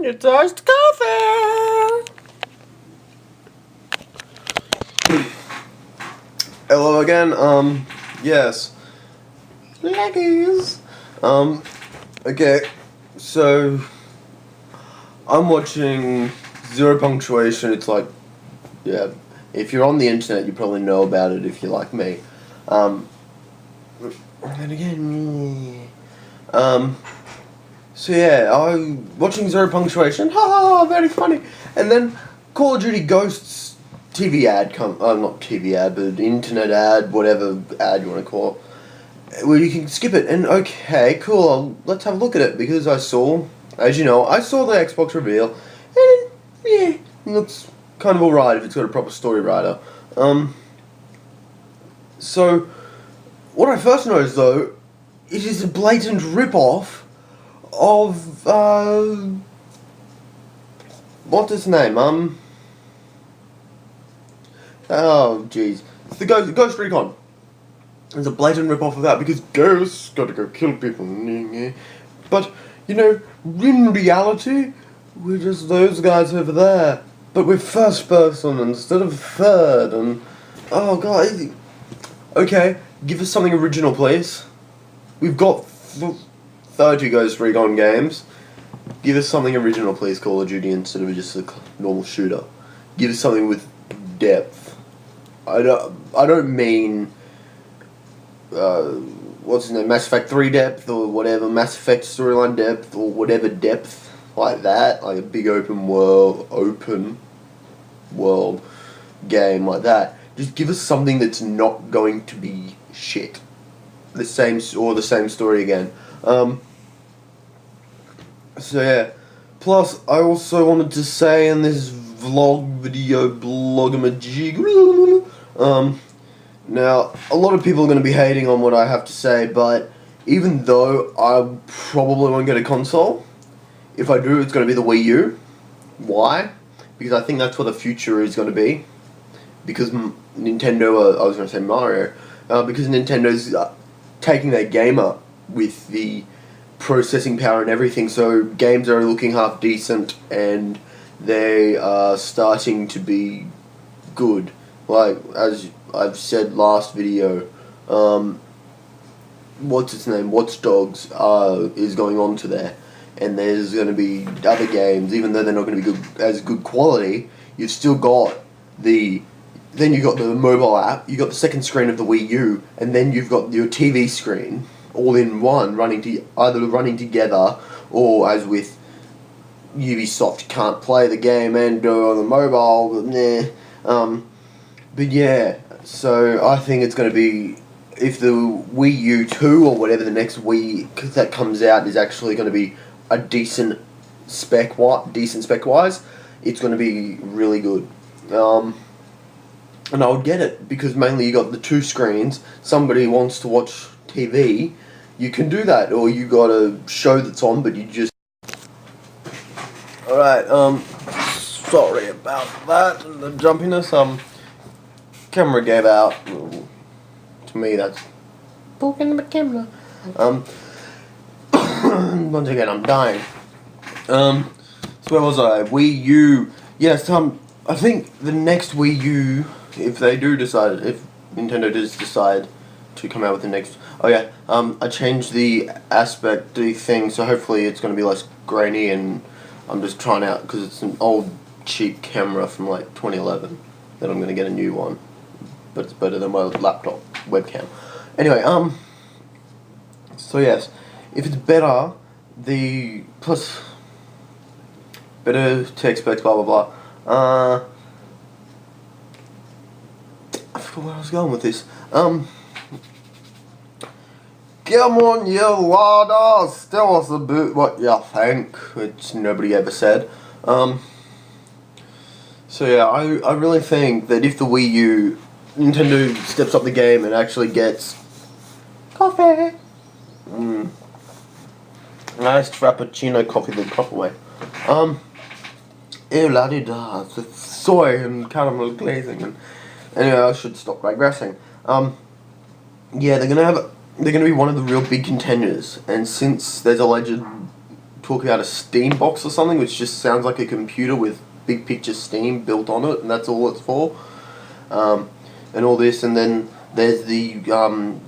It's iced coffee! Hello again, yes. Leggies! Okay, so, I'm watching Zero Punctuation. It's like, yeah, if you're on the internet, you probably know about it if you're like me. And again, so yeah, I'm watching Zero Punctuation, ha, very funny, and then Call of Duty Ghosts TV ad not TV ad, but internet ad, whatever ad you want to call it, where you can skip it, and okay, cool, let's have a look at it, because I saw, as you know, I saw the Xbox reveal, and yeah, it looks kind of alright if it's got a proper story writer. So, what I first noticed though, it is a blatant rip-off of, what's his name, oh jeez, it's the Ghost Recon. It's a blatant rip-off of that, because ghosts gotta go kill people, but, you know, in reality, we're just those guys over there, but we're first person instead of third, and, oh god, okay, give us something original, please. We've got 30 Ghost Recon games. Give us something original, please, Call of Duty, instead of just a normal shooter. Give us something with depth. I don't mean, what's his name, Mass Effect 3 depth, or whatever, Mass Effect storyline depth, or whatever depth like that, like a big open world game like that. Just give us something that's not going to be shit. The same story again. So yeah. Plus, I also wanted to say in this bloggamajig, now, a lot of people are going to be hating on what I have to say, but even though I probably won't get a console, if I do, it's going to be the Wii U. Why? Because I think that's what the future is going to be. Because Nintendo, I was going to say Mario, because Nintendo's taking their game up with the processing power and everything, so games are looking half decent, and they are starting to be good. Like, as I've said last video, what's its name, Watch Dogs is going on to there, and there's going to be other games, even though they're not going to be as good quality, you've still got then you've got the mobile app, you've got the second screen of the Wii U, and then you've got your TV screen, all in one, either running together, or as with Ubisoft, can't play the game and do it on the mobile, but yeah, so I think it's going to be, if the Wii U 2, or whatever the next Wii that comes out is actually going to be a decent spec-wise, it's going to be really good. And I would get it, because mainly you got the two screens, somebody wants to watch TV, you can do that, or you got a show that's on, but you just... Alright, sorry about that, the jumpiness, camera gave out, to me that's... Poking the camera. Once again, I'm dying. So where was I? Wii U, yes, I think the next Wii U, if Nintendo does decide to come out with the next, I changed the thing, so hopefully it's going to be less grainy, and I'm just trying out, because it's an old cheap camera from like 2011, that I'm going to get a new one, but it's better than my laptop webcam. Anyway, so yes, if it's better, better tech specs, blah blah blah, I forgot where I was going with this. Come on, you ladder, tell us about what you think, which nobody ever said. So yeah, I really think that if the Wii U, Nintendo steps up the game and actually gets coffee, nice frappuccino coffee the proper way. Ew la di da, with soy and caramel glazing, and anyway, I should stop digressing. Yeah, they're gonna be one of the real big contenders, and since there's alleged talk about a Steam box or something, which just sounds like a computer with big picture Steam built on it, and that's all it's for. And all this, and then there's the OUYA,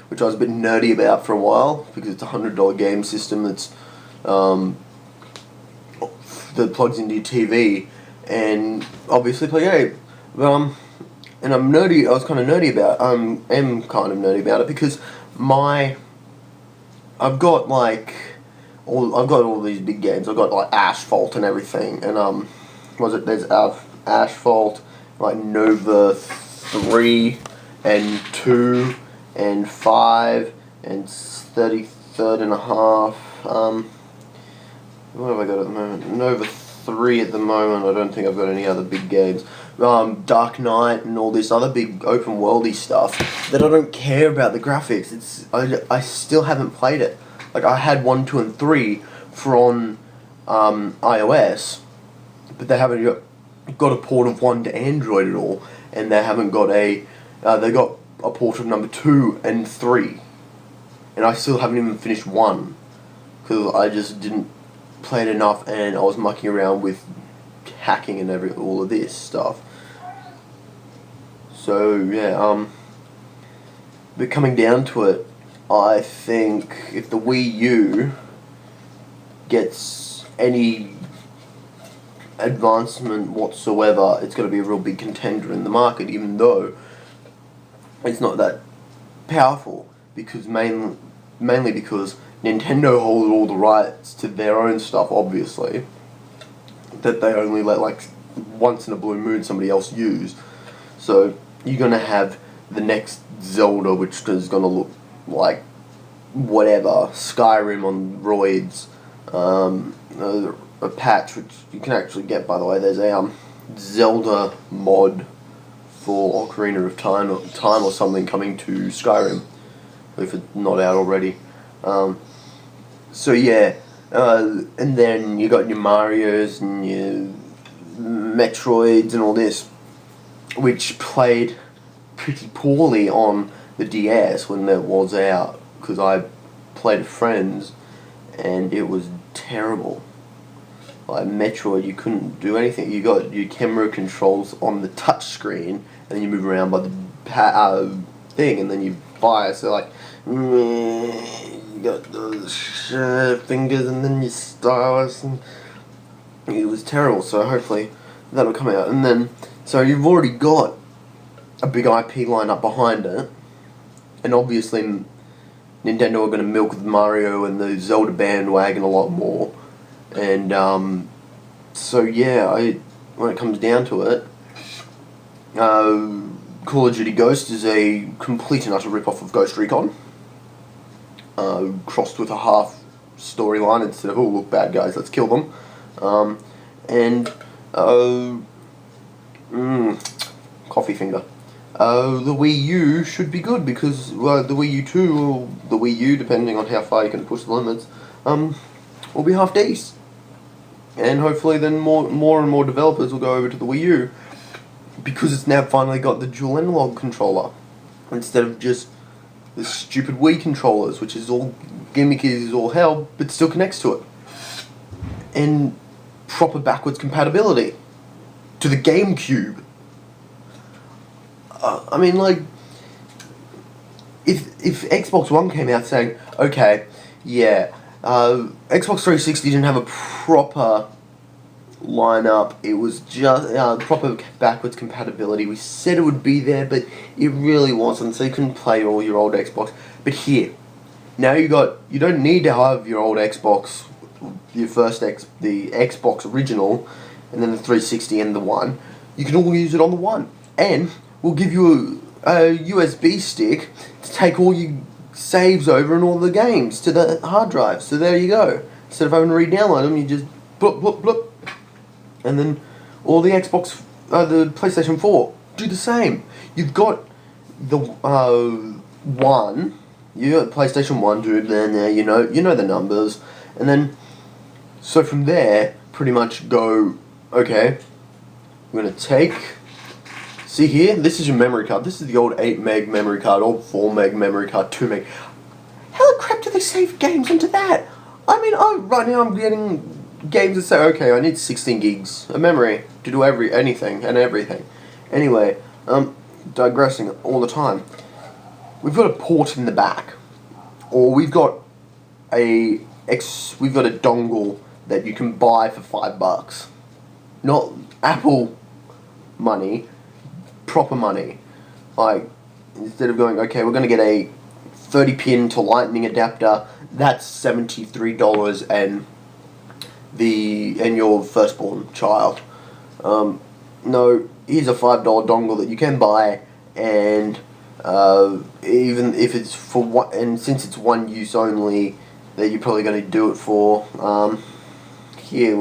which I was a bit nerdy about for a while because it's a $100 game system that's that plugs into your TV and obviously play game. And I'm nerdy. I was kind of nerdy about. am kind of nerdy about it because I've got all these big games. I've got like Asphalt and everything, and there's Asphalt, like Nova 3 and 2 and 5 and 33rd and a half. What have I got at the moment? Nova 3 at the moment. I don't think I've got any other big games. Dark Knight and all this other big open worldy stuff that I don't care about the graphics. I still haven't played it. Like I had 1, 2, and 3 for on iOS, but they haven't got a port of 1 to Android at all, and they haven't got they got a port of number 2 and 3, and I still haven't even finished 1 because I just didn't play it enough, and I was mucking around with hacking and all of this stuff. So yeah, but coming down to it, I think if the Wii U gets any advancement whatsoever, it's going to be a real big contender in the market, even though it's not that powerful, because mainly because Nintendo hold all the rights to their own stuff, obviously, that they only let like once in a blue moon somebody else use. So you're going to have the next Zelda, which is going to look like whatever, Skyrim on roids, a patch which you can actually get, by the way. There's a Zelda mod for Ocarina of Time or something coming to Skyrim, if it's not out already. So yeah, and then you got your Marios and your Metroids and all this, which played pretty poorly on the DS when it was out, because I played with friends and it was terrible. Like Metroid, you couldn't do anything. You got your camera controls on the touch screen, and then you move around by the thing, and then you fire. So like, you got those fingers, and then your stylus, and it was terrible. So hopefully that'll come out. And then, so you've already got a big IP line up behind it, and obviously Nintendo are going to milk the Mario and the Zelda bandwagon a lot more. And so yeah, when it comes down to it, Call of Duty Ghost is a complete and utter rip-off of Ghost Recon, crossed with a half storyline instead of, oh look, bad guys, let's kill them. Coffee finger. The Wii U should be good, because the Wii U 2 or the Wii U, depending on how far you can push the limits, will be half decent. And hopefully then more and more developers will go over to the Wii U, because it's now finally got the dual analog controller instead of just the stupid Wii controllers, which is all gimmicky as all hell, but still connects to it. And proper backwards compatibility to the GameCube. I mean, like, if Xbox One came out saying, okay, yeah, Xbox 360 didn't have a proper lineup, it was just proper backwards compatibility. We said it would be there, but it really wasn't, so you couldn't play all your old Xbox. But here, now you don't need to have your old Xbox, your first the Xbox original, and then the 360 and the One. You can all use it on the One, and we'll give you a USB stick to take all your saves over and all the games to the hard drive. So there you go. Instead of having to re-download them, you just blop blop blop, and then all the the PlayStation 4 do the same. You've got the One, you got PlayStation 1, dude. Then you know the numbers, and then so from there, pretty much go. Okay, we're gonna take See here, this is your memory card. This is the old 8 meg memory card, old 4 meg memory card, 2 meg. How the crap do they save games into that? I mean, right now I'm getting games that say, okay, I need 16 gigs of memory to do anything and everything. Anyway, digressing all the time. We've got a port in the back, or we've got a dongle that you can buy for $5. Not Apple money, proper money. Like, instead of going, okay, we're going to get a 30 pin to lightning adapter, that's $73 and your firstborn child. No, here's a $5 dongle that you can buy, and even if it's for one, and since it's one use only, that you're probably going to do it for, here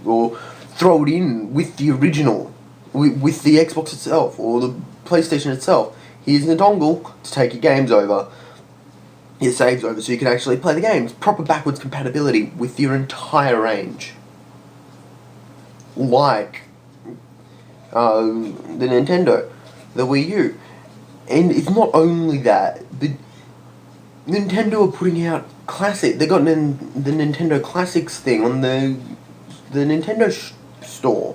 we'll throw it in with the original, with the Xbox itself or the PlayStation itself. Here's the dongle to take your games over, your saves over, so you can actually play the games. Proper backwards compatibility with your entire range. Like the Nintendo, the Wii U. And it's not only that, but Nintendo are putting out classic. They got the Nintendo Classics thing on the Nintendo store.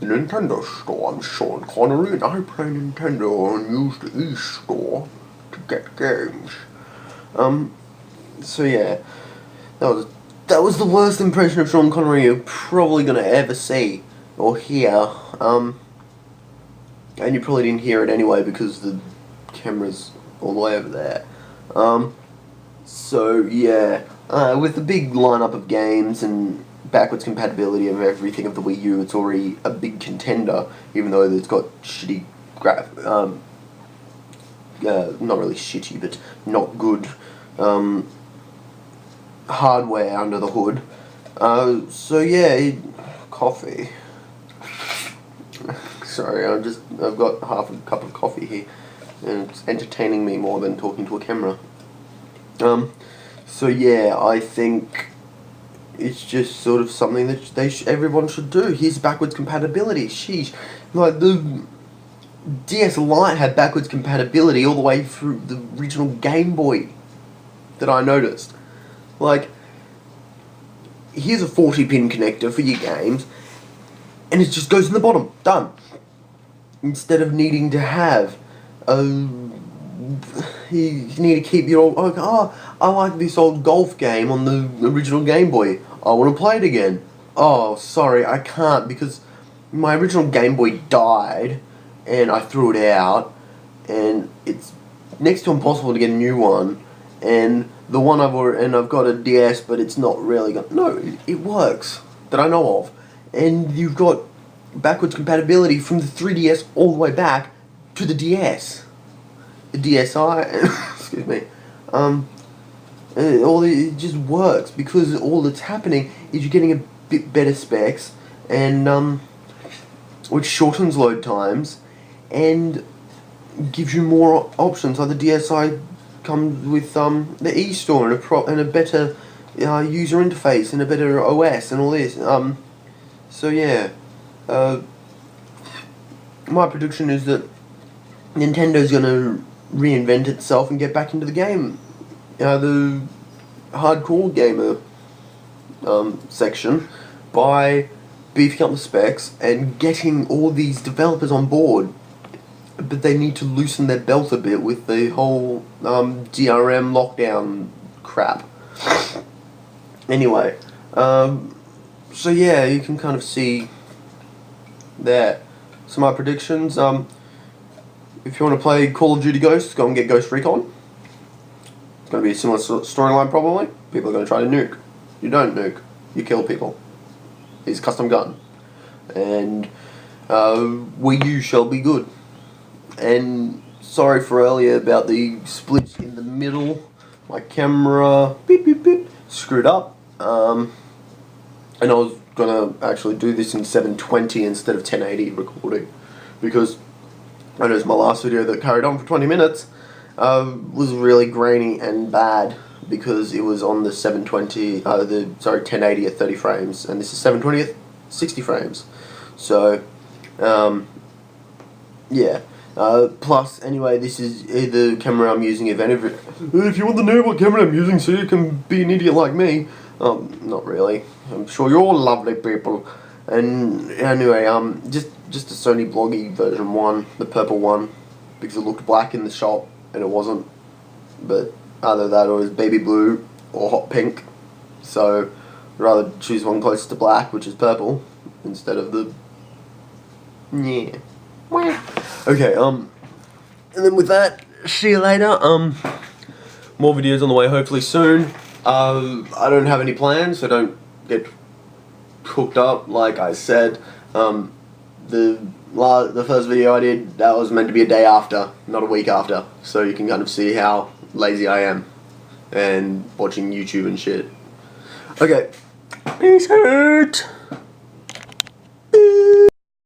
The Nintendo store. I'm Sean Connery, and I play Nintendo and use the e-store to get games. So yeah, that was the worst impression of Sean Connery you're probably gonna ever see or hear. And you probably didn't hear it anyway because the camera's all the way over there. So yeah, with the big lineup of games and backwards compatibility of everything of the Wii U, it's already a big contender, even though it's got shitty not really shitty, but not good hardware under the hood. So yeah, coffee. Sorry, I've got half a cup of coffee here, and it's entertaining me more than talking to a camera. So yeah, I think it's just sort of something that everyone should do. Here's backwards compatibility. Sheesh, like the DS Lite had backwards compatibility all the way through the original Game Boy that I noticed. Like, here's a 40-pin connector for your games, and it just goes in the bottom. Done. Instead of needing to have you need to keep your old, I like this old golf game on the original Game Boy. I want to play it again. Oh, sorry, I can't because my original Game Boy died and I threw it out, and it's next to impossible to get a new one. And the one I've got a DS, but it's not really it works that I know of. And you've got backwards compatibility from the 3DS all the way back to the DS. The DSi, excuse me. It just works because all that's happening is you're getting a bit better specs, and which shortens load times and gives you more options. Like the DSi comes with the e-store and a better user interface and a better OS and all this. So yeah, my prediction is that Nintendo's gonna reinvent itself and get back into the game. The hardcore gamer section by beefing up the specs and getting all these developers on board. But they need to loosen their belt a bit with the whole DRM lockdown crap. Anyway, so yeah, you can kind of see that. So my predictions, if you want to play Call of Duty Ghosts, go and get Ghost Recon. It's going to be a similar storyline probably. People are going to try to nuke. You don't nuke, you kill people. It's a custom gun. And WiiU shall be good. And sorry for earlier about the split in the middle. My camera beep beep beep screwed up. And I was gonna actually do this in 720 instead of 1080 recording, because I noticed my last video that carried on for 20 minutes was really grainy and bad because it was on the 1080 at 30 frames, and this is 720 at 60 frames. So Yeah. Plus, anyway, this is the camera I'm using. If you want to know what camera I'm using so you can be an idiot like me, not really. I'm sure you're all lovely people. And anyway, just a Sony Bloggy version 1, the purple one, because it looked black in the shop and it wasn't. But either that or it was baby blue or hot pink. So I'd rather choose one close to black, which is purple, instead of the Okay, and then with that, see you later. More videos on the way hopefully soon. I don't have any plans, so don't get hooked up like I said. The first video I did, that was meant to be a day after, not a week after, so you can kind of see how lazy I am and watching YouTube and shit. Okay, peace out.